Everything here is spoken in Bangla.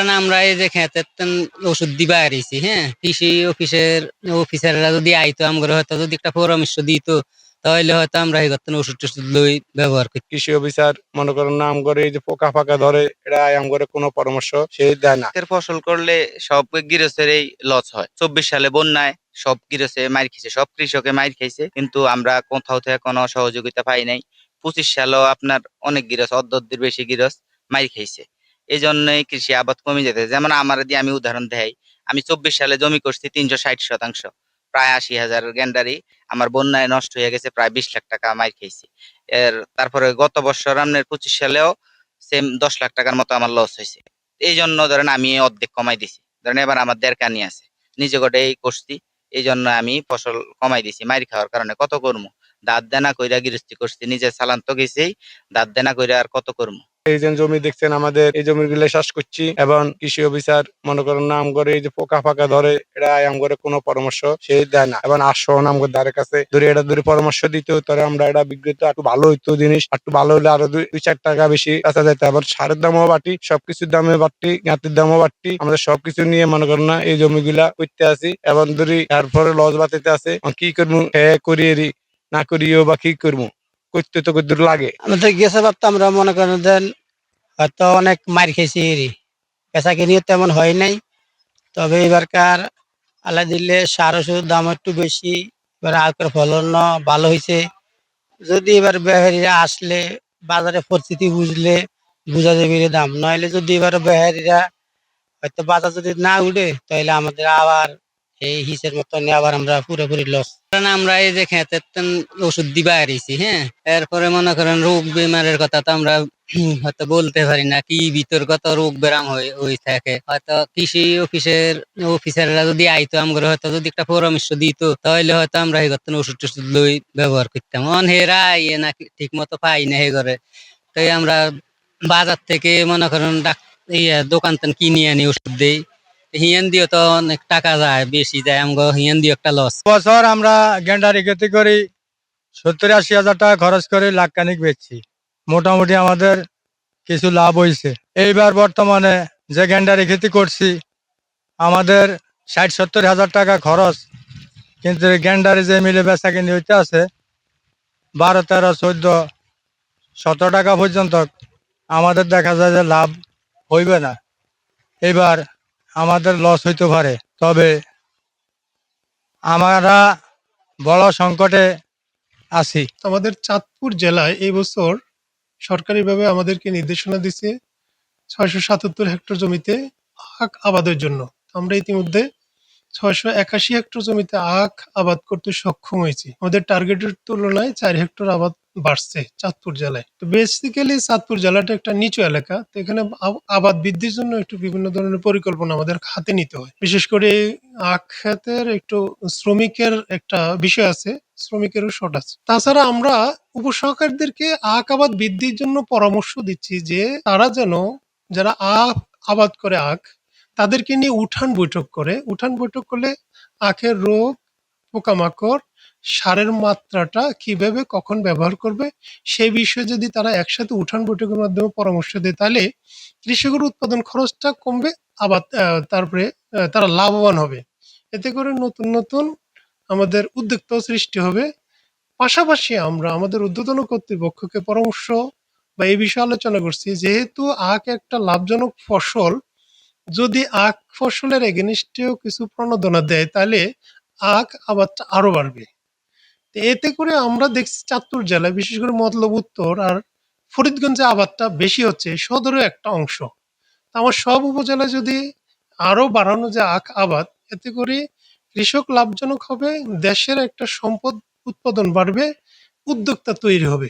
ধরেন আমরা এই যে খেতের ওষুধ দিবা আরইছি, হ্যাঁ, কৃষি অফিসাররা যদি আইতো আমগরে হয়তো যদি একটা পরামর্শ দিত, তাহলে হয়তো আমরা এই করতেন ওষুধ টষুধ লই ব্যবহার করি। কৃষি অফিসার মনে করেন না আম করে এই যে পোকা ফাঁকা ধরে, এটা আম করে কোনো পরামর্শ সে দেয় না। এর ফসল করলে সব গৃহস্থের এই লস হয়। 24 সালে বন্যায় সব গৃহস্থে মাইর খেয়েছে, সব কৃষকে মাইর খাইছে, কিন্তু আমরা কোথাও থেকে কোনো সহযোগিতা পাই নাই। 25 সালেও আপনার অনেক গৃহস্থ, অর্ধের বেশি গৃহস্থ মাইর খাইছে। এই জন্যই কৃষি আবাদ কমে যেতে, যেমন আমার দিয়ে আমি উদাহরণ দেই, আমি 24 সালে জমি করছি 360 শতাংশ, প্রায় 80,000 গেন্ডারি আমার বন্যায় নষ্ট হয়ে গেছে, প্রায় 20 লাখ টাকা মাইর খাইছি। তারপরে গত বছর আপনার 25 সালেও সেম 10 লাখ টাকার মতো আমার লস হয়েছে। এই জন্য ধরেন আমি অর্ধেক কমাই দিছি, ধরেন এবার আমার 1.5 কানি আছে, নিজে গোটাই করছি, এই জন্য আমি ফসল কমাই দিছি মাইর খাওয়ার কারণে। কত করবো, দাঁত দেনা কইরা গৃহস্থী করছি, নিজে চালান তো গেছেই, দাঁত দেনা কইরা আর কত করবো। এই যে জমি দেখছেন আমাদের, এই জমিগুলো চাষ করছি, এবং কৃষি অফিসার মনে করেন না আম করে এই যে পোকা ফাঁকা ধরে, এটা আম করে কোনো পরামর্শ সে দেয় না। এবং আসো আমগর দ্বারের কাছে ধরে এটা ধরে পরামর্শ দিত, তাহলে আমরা এটা বিক্রিত একটু ভালো হইতো, জিনিস একটু ভালো হলে আরো 2-4 টাকা বেশি কাঁচা যেত। আবার সারের দামও বাড়তি, সবকিছুর দামে বাড়তি, গাঁতির দামও বাড়তি, আমাদের সবকিছু নিয়ে মনে করেন না এই জমিগুলা করতে আছি, এবং ধরি এরপরে লস বাতিতে আছে। কি করবো, করিয়ে না করিও বা কি করবো, করতে তো করতে লাগে। আমাদের গেছে বার্তা আমরা মনে করেন দেন হয়তো অনেক মার খেয়েছি, পেশা কিনিও তেমন হয় নাই। তবে এবারকার আল্লাহ দিলে সার ওষুধ দাম একটু বেশি, এবার আখের ফলন ভালো হয়েছে। যদি এবার ব্যাপারীরা আসলে বাজারে পরিস্থিতি বুঝলে বুঝা যাবে এর দাম, নইলে যদি এবার ব্যাপারীরা হয়তো বাজার যদি না উঠে, তাহলে আমাদের আবার এই হিসের মতন আবার আমরা পুরোপুরি লস। কারণ আমরা এই যে খেতের ওষুধ দিবা আরইছি, হ্যাঁ, এরপরে মনে করেন রোগ বেমারের কথা তো আমরা হয়তো বলতে পারি না, কি ভিতর কত রোগ ব্যারাম হয়ে থাকে। হয়তো কৃষি অফিসাররা যদি আইতো আমগরে হয়তো যদি একটা পরামর্শ দিত, তাহলে হয়তো আমরা এই করতেন ওষুধ টষুধ লই ব্যবহার করতাম। হেরা ইয়ে না ঠিক মতো পাই না হে করে, তাই আমরা বাজার থেকে মনে করেন দোকান কিনে আনি ওষুধ দেই। হিয়ান দিয়ে তো অনেক টাকা যায়, বেশি যায়, আমগো হিয়ান দিয়ে একটা লস। বছর আমরা গেন্ডারি খেতি করি 70-80 হাজার টাকা খরচ করে লাখ খানিক বেচছি, মোটামুটি আমাদের কিছু লাভ হয়েছে। এইবার বর্তমানে যে গেন্ডারি খেতি করছি আমাদের 60-70 হাজার টাকা খরচ, কিন্তু গেন্ডারি যে মিলে বেচা কিনে হইতে আছে 12, 13, 14, 17 টাকা পর্যন্ত, আমাদের দেখা যায় যে লাভ হইবে না। এবার আমাদের লস হইতে পারে। তবে আমরা বড় সংকটে আছি। আমাদের চাঁদপুর জেলায় এই বছর সরকারিভাবে আমাদেরকে নির্দেশনা দিচ্ছে 677 হেক্টর জমিতে আখ আবাদের জন্য। আমরা ইতিমধ্যে 681 হেক্টর জমিতে আখ আবাদ করতে সক্ষম হয়েছি। আমাদের টার্গেটের তুলনায় 4 হেক্টর আবাদ বাড়ছে চাঁদপুর জেলায়। তো বেসিক্যালি চাঁদপুর জেলাটা একটা নিচু এলাকা, তো এখানে আবাদ বৃদ্ধির জন্য একটু বিভিন্ন ধরনের পরিকল্পনা আমাদের হাতে নিতে হয়। বিশেষ করে আখ ক্ষেতের একটু শ্রমিকের একটা বিষয় আছে, শ্রমিকেরও শর্ট আছে। তাছাড়া আমরা উপসহকারীদেরকে আখ আবাদ বৃদ্ধির জন্য পরামর্শ দিচ্ছি যে তারা যেন, যারা আখ আবাদ করে আখ, তাদেরকে নিয়ে উঠান বৈঠক করে। উঠান বৈঠক করলে আখের রোগ, পোকামাকড়, সারের মাত্রাটা কিভাবে কখন ব্যবহার করবে সেই বিষয়ে যদি তারা একসাথে উঠান বৈঠকের মাধ্যমে পরামর্শ দেয়, তাহলে কৃষকের উৎপাদন খরচটা কমবে, আবার তারপরে তারা লাভবান হবে। এতে করে নতুন নতুন আমাদের উদ্যোক্তাও সৃষ্টি হবে। পাশাপাশি আমরা আমাদের ঊর্ধ্বতন কর্তৃপক্ষকে পরামর্শ বা এই বিষয়ে আলোচনা করছি, যেহেতু আখ একটা লাভজনক ফসল, যদি আখ ফসলের এগেনিস্টেও কিছু প্রণোদনা দেয়, তাহলে আখ আবাদটা আরো বাড়বে। তো এতে করে আমরা দেখছি চাঁদপুর জেলায় বিশেষ করে মতলব উত্তর আর ফরিদগঞ্জে আবাদটা বেশি হচ্ছে, সদরের একটা অংশ। আমার সব উপজেলায় যদি আরো বাড়ানো যায় আখ আবাদ, এতে করে কৃষক লাভজনক হবে, দেশের একটা সম্পদ উৎপাদন বাড়বে, উদ্যোক্তা তৈরি হবে।